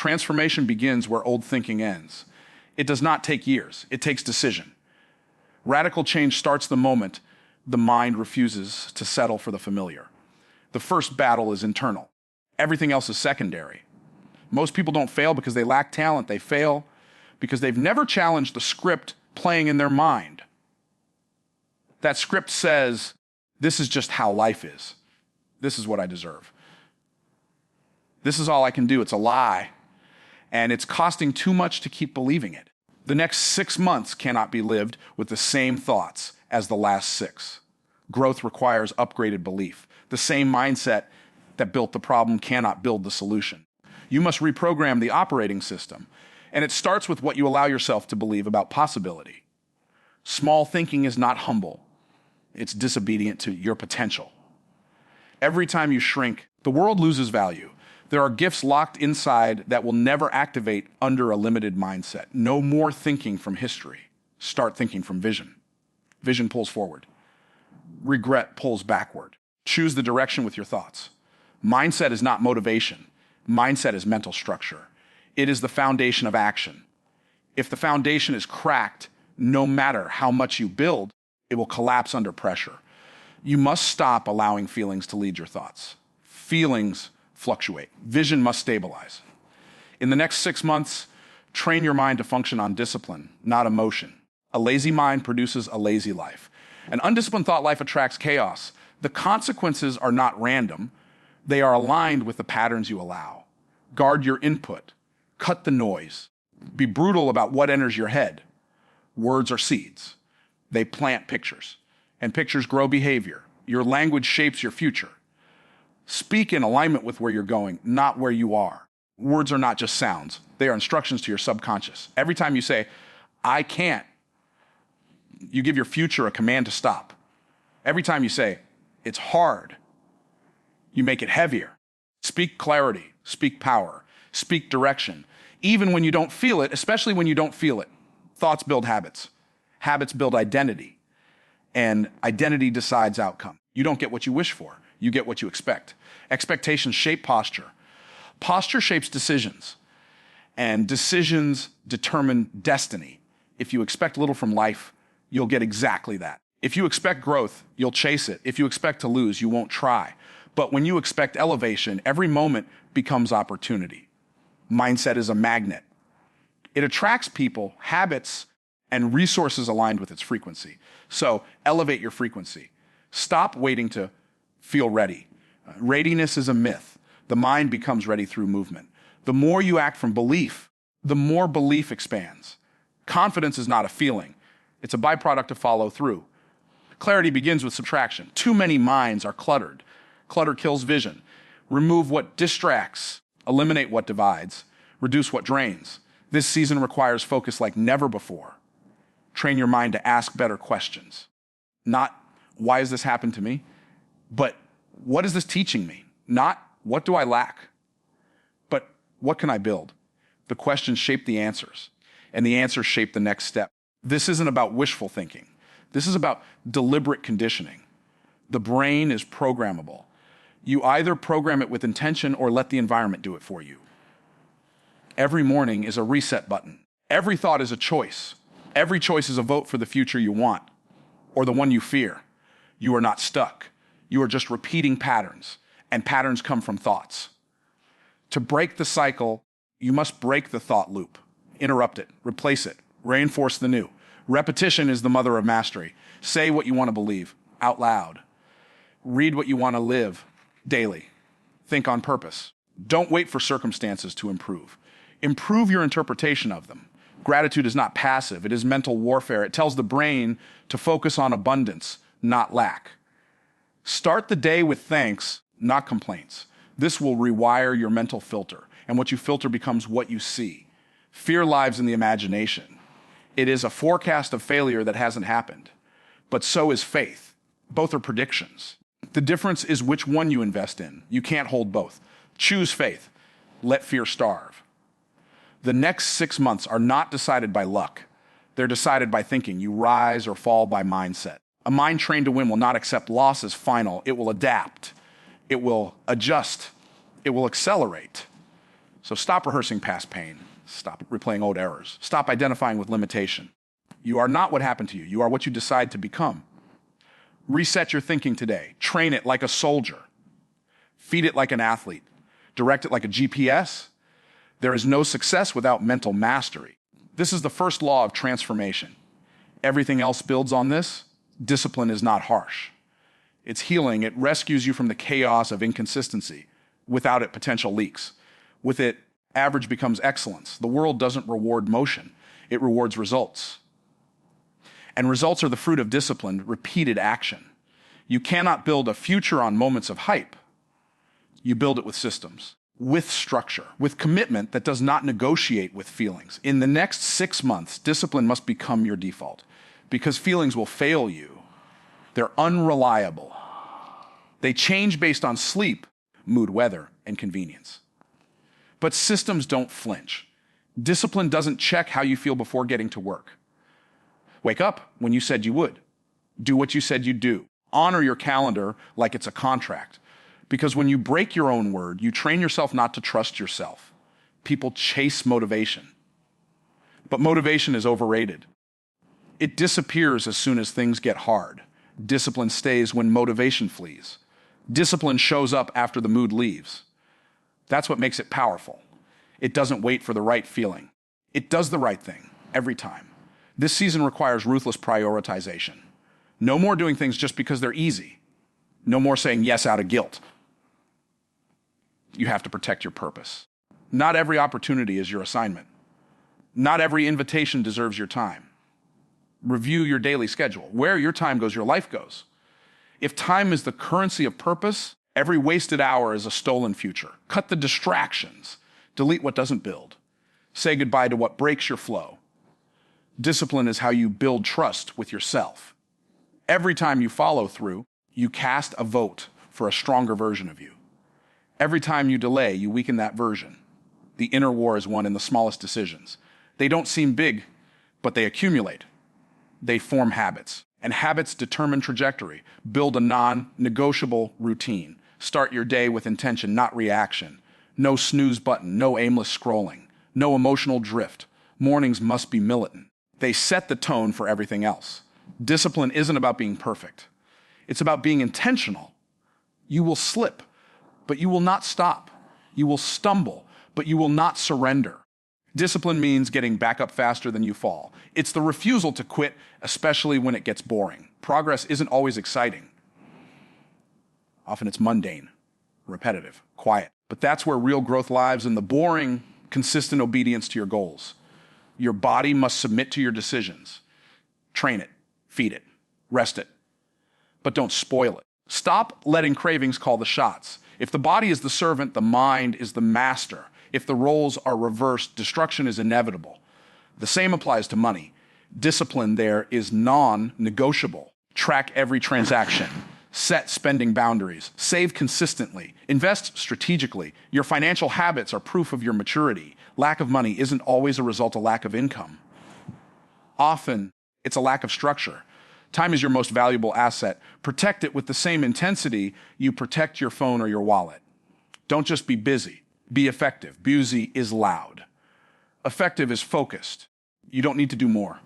Transformation begins where old thinking ends. It does not take years. It takes decision. Radical change starts the moment the mind refuses to settle for the familiar. The first battle is internal. Everything else is secondary. Most people don't fail because they lack talent. They fail because they've never challenged the script playing in their mind. That script says, this is just how life is. This is what I deserve. This is all I can do. It's a lie. And it's costing too much to keep believing it. The next 6 months cannot be lived with the same thoughts as the last 6. Growth requires upgraded belief. The same mindset that built the problem cannot build the solution. You must reprogram the operating system. And it starts with what you allow yourself to believe about possibility. Small thinking is not humble. It's disobedient to your potential. Every time you shrink, the world loses value. There are gifts locked inside that will never activate under a limited mindset. No more thinking from history. Start thinking from vision. Vision pulls forward. Regret pulls backward. Choose the direction with your thoughts. Mindset is not motivation. Mindset is mental structure. It is the foundation of action. If the foundation is cracked, no matter how much you build, it will collapse under pressure. You must stop allowing feelings to lead your thoughts. Feelings fluctuate. Vision must stabilize. In the next 6 months, train your mind to function on discipline, not emotion. A lazy mind produces a lazy life. An undisciplined thought life attracts chaos. The consequences are not random. They are aligned with the patterns you allow. Guard your input. Cut the noise. Be brutal about what enters your head. Words are seeds. They plant pictures, and pictures grow behavior. Your language shapes your future. Speak in alignment with where you're going, not where you are. Words are not just sounds. They are instructions to your subconscious. Every time you say, I can't, you give your future a command to stop. Every time you say, it's hard, you make it heavier. Speak clarity, speak power, speak direction. Even when you don't feel it, especially when you don't feel it. Thoughts build habits. Habits build identity. And identity decides outcome. You don't get what you wish for. You get what you expect. Expectations shape posture. Posture shapes decisions. And decisions determine destiny. If you expect little from life, you'll get exactly that. If you expect growth, you'll chase it. If you expect to lose, you won't try. But when you expect elevation, every moment becomes opportunity. Mindset is a magnet. It attracts people, habits, and resources aligned with its frequency. So elevate your frequency. Stop waiting to feel ready. Readiness is a myth. The mind becomes ready through movement. The more you act from belief, the more belief expands. Confidence is not a feeling. It's a byproduct of follow through. Clarity begins with subtraction. Too many minds are cluttered. Clutter kills vision. Remove what distracts. Eliminate what divides. Reduce what drains. This season requires focus like never before. Train your mind to ask better questions. Not, why has this happened to me? But what is this teaching me? Not, what do I lack? But what can I build? The questions shape the answers, and the answers shape the next step. This isn't about wishful thinking. This is about deliberate conditioning. The brain is programmable. You either program it with intention or let the environment do it for you. Every morning is a reset button. Every thought is a choice. Every choice is a vote for the future you want or the one you fear. You are not stuck. You are just repeating patterns, and patterns come from thoughts. To break the cycle, you must break the thought loop, interrupt it, replace it, reinforce the new. Repetition is the mother of mastery. Say what you want to believe out loud. Read what you want to live daily. Think on purpose. Don't wait for circumstances to improve. Improve your interpretation of them. Gratitude is not passive. It is mental warfare. It tells the brain to focus on abundance, not lack. Start the day with thanks, not complaints. This will rewire your mental filter, and what you filter becomes what you see. Fear lives in the imagination. It is a forecast of failure that hasn't happened, but so is faith. Both are predictions. The difference is which one you invest in. You can't hold both. Choose faith. Let fear starve. The next 6 months are not decided by luck. They're decided by thinking. You rise or fall by mindset. A mind trained to win will not accept loss as final. It will adapt. It will adjust. It will accelerate. So stop rehearsing past pain. Stop replaying old errors. Stop identifying with limitation. You are not what happened to you. You are what you decide to become. Reset your thinking today. Train it like a soldier. Feed it like an athlete. Direct it like a GPS. There is no success without mental mastery. This is the first law of transformation. Everything else builds on this. Discipline is not harsh. It's healing. It rescues you from the chaos of inconsistency. Without it, potential leaks. With it, average becomes excellence. The world doesn't reward motion. It rewards results. And results are the fruit of disciplined, repeated action. You cannot build a future on moments of hype. You build it with systems, with structure, with commitment that does not negotiate with feelings. In the next 6 months, discipline must become your default because feelings will fail you. They're unreliable. They change based on sleep, mood, weather, and convenience. But systems don't flinch. Discipline doesn't check how you feel before getting to work. Wake up when you said you would. Do what you said you'd do. Honor your calendar like it's a contract. Because when you break your own word, you train yourself not to trust yourself. People chase motivation. But motivation is overrated. It disappears as soon as things get hard. Discipline stays when motivation flees. Discipline shows up after the mood leaves. That's what makes it powerful. It doesn't wait for the right feeling. It does the right thing every time. This season requires ruthless prioritization. No more doing things just because they're easy. No more saying yes out of guilt. You have to protect your purpose. Not every opportunity is your assignment. Not every invitation deserves your time. Review your daily schedule. Where your time goes, your life goes. If time is the currency of purpose, every wasted hour is a stolen future. Cut the distractions. Delete what doesn't build. Say goodbye to what breaks your flow. Discipline is how you build trust with yourself. Every time you follow through, you cast a vote for a stronger version of you. Every time you delay, you weaken that version. The inner war is won in the smallest decisions. They don't seem big, but they accumulate. They form habits, and habits determine trajectory. Build a non-negotiable routine. Start your day with intention, not reaction. No snooze button, no aimless scrolling, no emotional drift. Mornings must be militant. They set the tone for everything else. Discipline isn't about being perfect. It's about being intentional. You will slip, but you will not stop. You will stumble, but you will not surrender. Discipline means getting back up faster than you fall. It's the refusal to quit, especially when it gets boring. Progress isn't always exciting. Often it's mundane, repetitive, quiet. But that's where real growth lies, in the boring, consistent obedience to your goals. Your body must submit to your decisions. Train it, feed it, rest it. But don't spoil it. Stop letting cravings call the shots. If the body is the servant, the mind is the master. If the roles are reversed, destruction is inevitable. The same applies to money. Discipline there is non-negotiable. Track every transaction. Set spending boundaries. Save consistently. Invest strategically. Your financial habits are proof of your maturity. Lack of money isn't always a result of lack of income. Often, it's a lack of structure. Time is your most valuable asset. Protect it with the same intensity you protect your phone or your wallet. Don't just be busy. Be effective. Busy is loud. Effective is focused. You don't need to do more.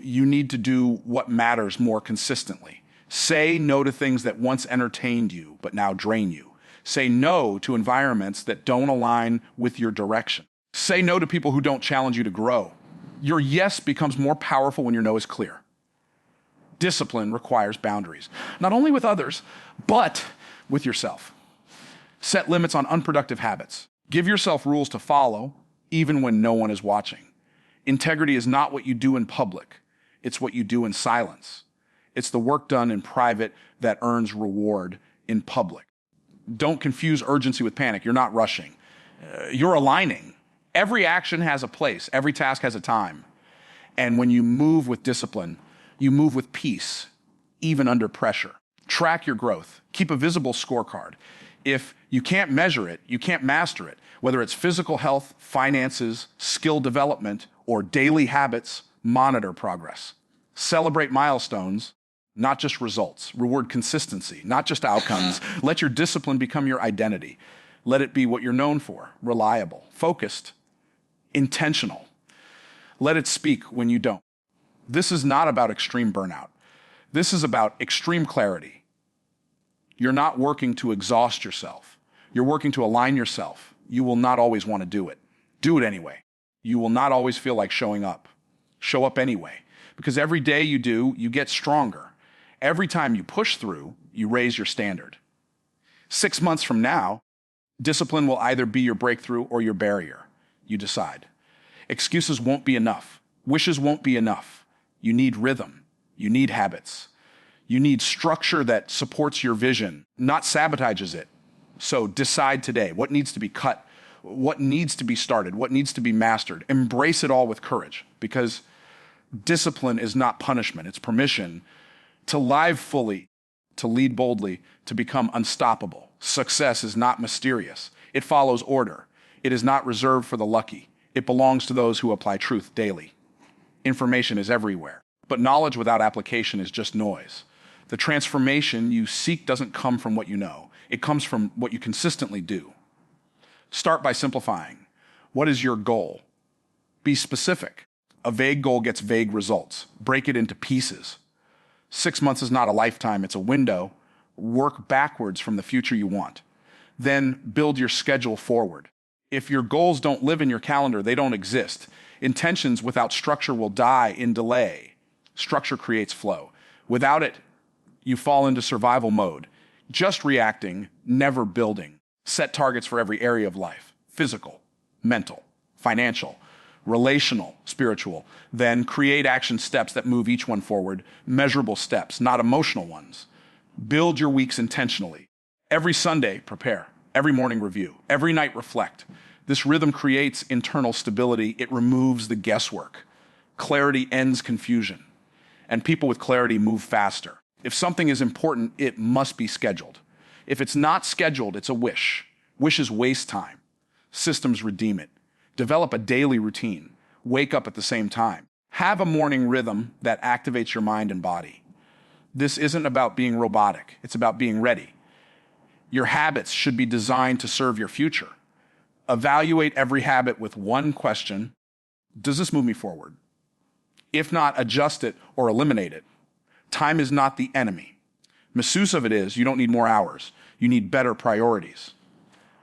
You need to do what matters more consistently. Say no to things that once entertained you, but now drain you. Say no to environments that don't align with your direction. Say no to people who don't challenge you to grow. Your yes becomes more powerful when your no is clear. Discipline requires boundaries, not only with others, but with yourself. Set limits on unproductive habits. Give yourself rules to follow, even when no one is watching. Integrity is not what you do in public. It's what you do in silence. It's the work done in private that earns reward in public. Don't confuse urgency with panic. You're not rushing. You're aligning. Every action has a place. Every task has a time. And when you move with discipline, you move with peace, even under pressure. Track your growth. Keep a visible scorecard. If you can't measure it, you can't master it. Whether it's physical health, finances, skill development, or daily habits, monitor progress. Celebrate milestones, not just results. Reward consistency, not just outcomes. Let your discipline become your identity. Let it be what you're known for: reliable, focused, intentional. Let it speak when you don't. This is not about extreme burnout. This is about extreme clarity. You're not working to exhaust yourself. You're working to align yourself. You will not always want to do it. Do it anyway. You will not always feel like showing up. Show up anyway. Because every day you do, you get stronger. Every time you push through, you raise your standard. 6 months from now, discipline will either be your breakthrough or your barrier. You decide. Excuses won't be enough. Wishes won't be enough. You need rhythm. You need habits. You need structure that supports your vision, not sabotages it. So decide today what needs to be cut, what needs to be started, what needs to be mastered. Embrace it all with courage, because discipline is not punishment. It's permission to live fully, to lead boldly, to become unstoppable. Success is not mysterious. It follows order. It is not reserved for the lucky. It belongs to those who apply truth daily. Information is everywhere, but knowledge without application is just noise. The transformation you seek doesn't come from what you know. It comes from what you consistently do. Start by simplifying. What is your goal? Be specific. A vague goal gets vague results. Break it into pieces. 6 months is not a lifetime, it's a window. Work backwards from the future you want. Then build your schedule forward. If your goals don't live in your calendar, they don't exist. Intentions without structure will die in delay. Structure creates flow. Without it, you fall into survival mode. Just reacting, never building. Set targets for every area of life: physical, mental, financial, relational, spiritual. Then create action steps that move each one forward, measurable steps, not emotional ones. Build your weeks intentionally. Every Sunday, prepare. Every morning, review. Every night, reflect. This rhythm creates internal stability. It removes the guesswork. Clarity ends confusion. And people with clarity move faster. If something is important, it must be scheduled. If it's not scheduled, it's a wish. Wishes waste time. Systems redeem it. Develop a daily routine. Wake up at the same time. Have a morning rhythm that activates your mind and body. This isn't about being robotic. It's about being ready. Your habits should be designed to serve your future. Evaluate every habit with one question: does this move me forward? If not, adjust it or eliminate it. Time is not the enemy. Misuse of it is, you don't need more hours. You need better priorities.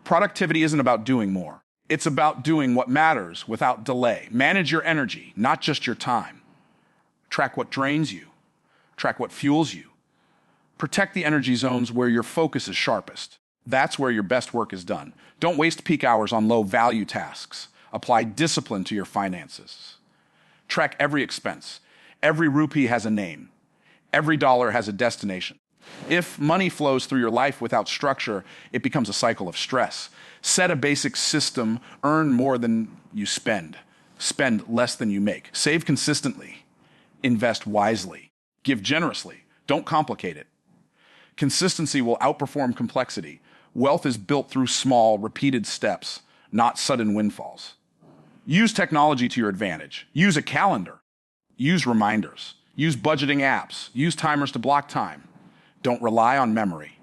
Productivity isn't about doing more. It's about doing what matters without delay. Manage your energy, not just your time. Track what drains you. Track what fuels you. Protect the energy zones where your focus is sharpest. That's where your best work is done. Don't waste peak hours on low-value tasks. Apply discipline to your finances. Track every expense. Every rupee has a name. Every dollar has a destination. If money flows through your life without structure, it becomes a cycle of stress. Set a basic system. Earn more than you spend. Spend less than you make. Save consistently. Invest wisely. Give generously. Don't complicate it. Consistency will outperform complexity. Wealth is built through small, repeated steps, not sudden windfalls. Use technology to your advantage. Use a calendar. Use reminders. Use budgeting apps. Use timers to block time. Don't rely on memory.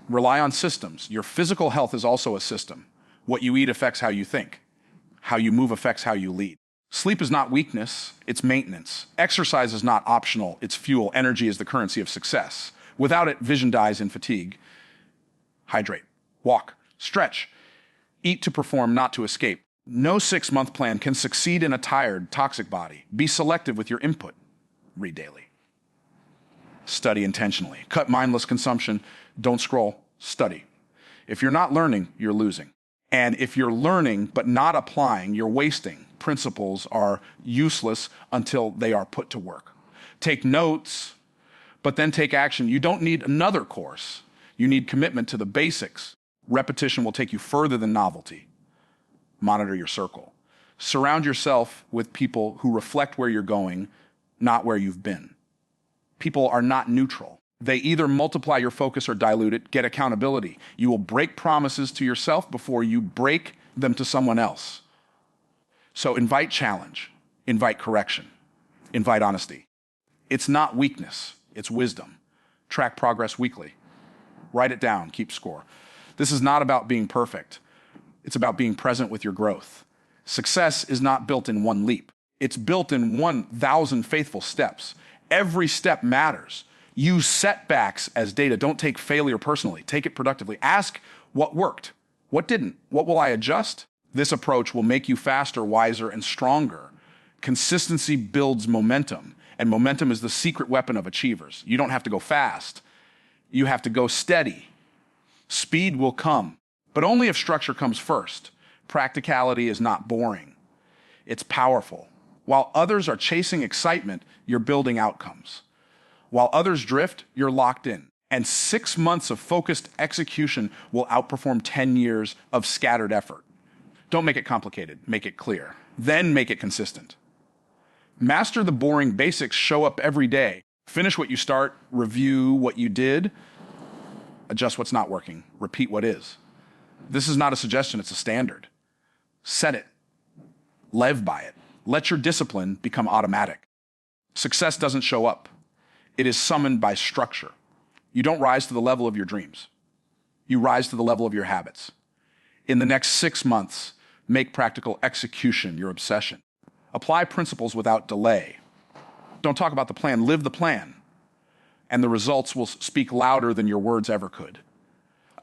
Rely on systems. Your physical health is also a system. What you eat affects how you think. How you move affects how you lead. Sleep is not weakness, it's maintenance. Exercise is not optional, it's fuel. Energy is the currency of success. Without it, vision dies in fatigue. Hydrate, walk, stretch. Eat to perform, not to escape. No 6-month plan can succeed in a tired, toxic body. Be selective with your input. Read daily. Study intentionally. Cut mindless consumption. Don't scroll. Study. If you're not learning, you're losing. And if you're learning but not applying, you're wasting. Principles are useless until they are put to work. Take notes, but then take action. You don't need another course. You need commitment to the basics. Repetition will take you further than novelty. Monitor your circle. Surround yourself with people who reflect where you're going, not where you've been. People are not neutral. They either multiply your focus or dilute it. Get accountability. You will break promises to yourself before you break them to someone else. So invite challenge, invite correction, invite honesty. It's not weakness, it's wisdom. Track progress weekly. Write it down, keep score. This is not about being perfect. It's about being present with your growth. Success is not built in one leap. It's built in 1,000 faithful steps. Every step matters. Use setbacks as data. Don't take failure personally. Take it productively. Ask what worked, what didn't, what will I adjust? This approach will make you faster, wiser, and stronger. Consistency builds momentum, and momentum is the secret weapon of achievers. You don't have to go fast. You have to go steady. Speed will come, but only if structure comes first. Practicality is not boring. It's powerful. While others are chasing excitement, you're building outcomes. While others drift, you're locked in. And 6 months of focused execution will outperform 10 years of scattered effort. Don't make it complicated, make it clear. Then make it consistent. Master the boring basics, show up every day. Finish what you start, review what you did, adjust what's not working, repeat what is. This is not a suggestion, it's a standard. Set it. Live by it. Let your discipline become automatic. Success doesn't show up. It is summoned by structure. You don't rise to the level of your dreams. You rise to the level of your habits. In the next 6 months, make practical execution your obsession. Apply principles without delay. Don't talk about the plan, live the plan. And the results will speak louder than your words ever could.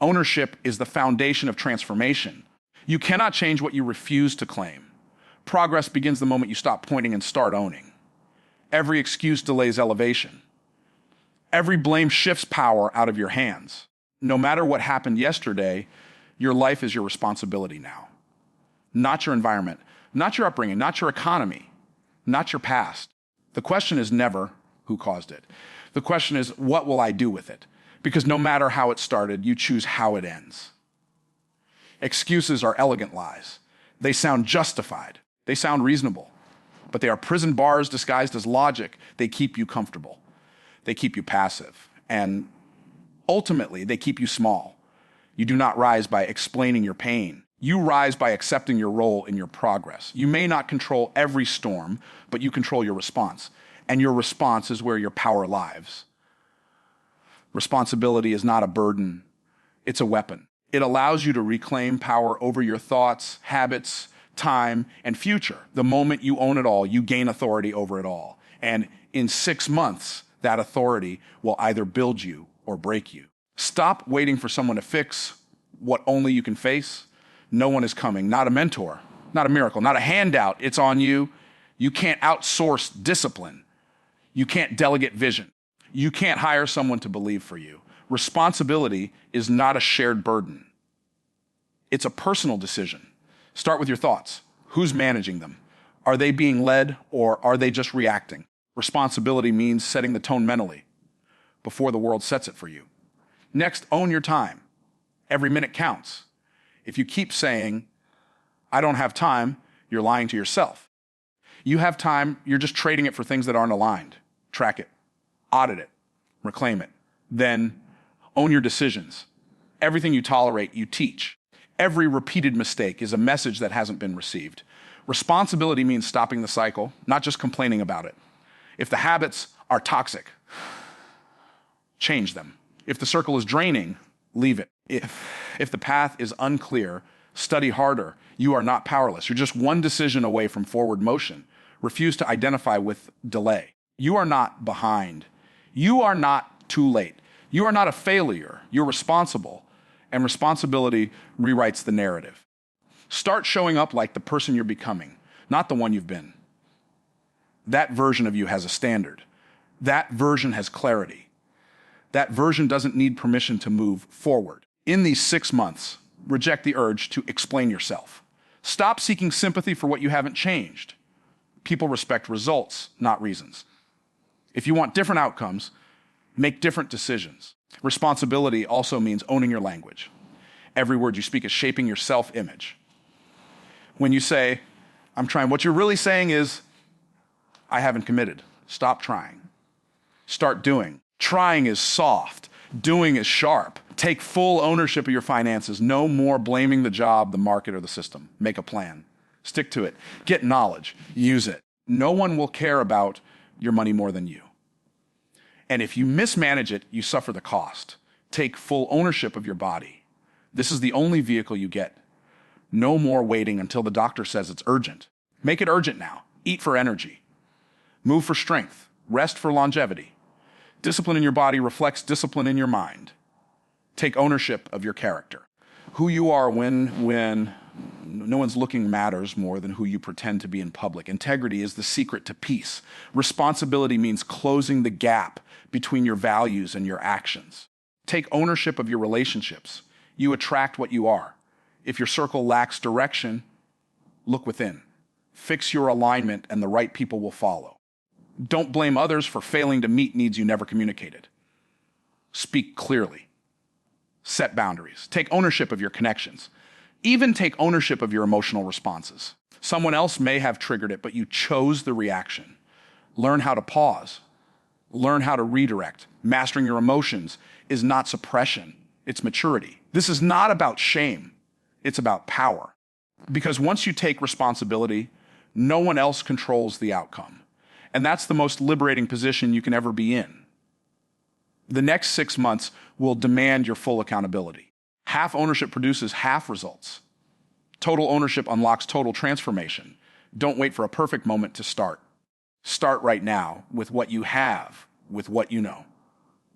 Ownership is the foundation of transformation. You cannot change what you refuse to claim. Progress begins the moment you stop pointing and start owning. Every excuse delays elevation. Every blame shifts power out of your hands. No matter what happened yesterday, your life is your responsibility now. Not your environment, not your upbringing, not your economy, not your past. The question is never who caused it. The question is, what will I do with it? Because no matter how it started, you choose how it ends. Excuses are elegant lies. They sound justified. They sound reasonable. But they are prison bars disguised as logic. They keep you comfortable. They keep you passive. And ultimately, they keep you small. You do not rise by explaining your pain. You rise by accepting your role in your progress. You may not control every storm, but you control your response. And your response is where your power lives. Responsibility is not a burden. It's a weapon. It allows you to reclaim power over your thoughts, habits, time, and future. The moment you own it all, you gain authority over it all. And in 6 months, that authority will either build you or break you. Stop waiting for someone to fix what only you can face. No one is coming. Not a mentor, not a miracle, not a handout. It's on you. You can't outsource discipline. You can't delegate vision. You can't hire someone to believe for you. Responsibility is not a shared burden. It's a personal decision. Start with your thoughts. Who's managing them? Are they being led or are they just reacting? Responsibility means setting the tone mentally before the world sets it for you. Next, own your time. Every minute counts. If you keep saying, I don't have time, you're lying to yourself. You have time, you're just trading it for things that aren't aligned. Track it, audit it, reclaim it. Then own your decisions. Everything you tolerate, you teach. Every repeated mistake is a message that hasn't been received. Responsibility means stopping the cycle, not just complaining about it. If the habits are toxic, change them. If the circle is draining, leave it. If the path is unclear, study harder. You are not powerless. You're just one decision away from forward motion. Refuse to identify with delay. You are not behind. You are not too late. You are not a failure. You're responsible. And responsibility rewrites the narrative. Start showing up like the person you're becoming, not the one you've been. That version of you has a standard. That version has clarity. That version doesn't need permission to move forward. In these 6 months, reject the urge to explain yourself. Stop seeking sympathy for what you haven't changed. People respect results, not reasons. If you want different outcomes, make different decisions. Responsibility also means owning your language. Every word you speak is shaping your self-image. When you say, I'm trying, what you're really saying is, I haven't committed. Stop trying. Start doing. Trying is soft. Doing is sharp. Take full ownership of your finances. No more blaming the job, the market, or the system. Make a plan. Stick to it. Get knowledge. Use it. No one will care about your money more than you. And if you mismanage it, you suffer the cost. Take full ownership of your body. This is the only vehicle you get. No more waiting until the doctor says it's urgent. Make it urgent now. Eat for energy. Move for strength. Rest for longevity. Discipline in your body reflects discipline in your mind. Take ownership of your character. Who you are when no one's looking matters more than who you pretend to be in public. Integrity is the secret to peace. Responsibility means closing the gap between your values and your actions. Take ownership of your relationships. You attract what you are. If your circle lacks direction, look within. Fix your alignment and the right people will follow. Don't blame others for failing to meet needs you never communicated. Speak clearly. Set boundaries. Take ownership of your connections. Even take ownership of your emotional responses. Someone else may have triggered it, but you chose the reaction. Learn how to pause. Learn how to redirect. Mastering your emotions is not suppression, it's maturity. This is not about shame, it's about power. Because once you take responsibility, no one else controls the outcome. And that's the most liberating position you can ever be in. The next 6 months will demand your full accountability. Half ownership produces half results. Total ownership unlocks total transformation. Don't wait for a perfect moment to start. Start right now with what you have, with what you know,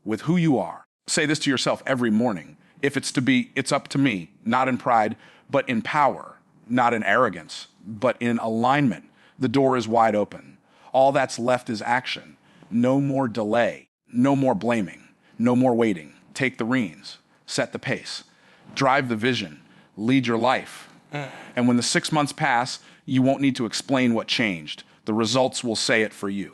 with who you are. Say this to yourself every morning. If it's to be, it's up to me, not in pride, but in power, not in arrogance, but in alignment. The door is wide open. All that's left is action. No more delay, no more blaming, no more waiting. Take the reins, set the pace, drive the vision, lead your life. And when the 6 months pass, you won't need to explain what changed. The results will say it for you.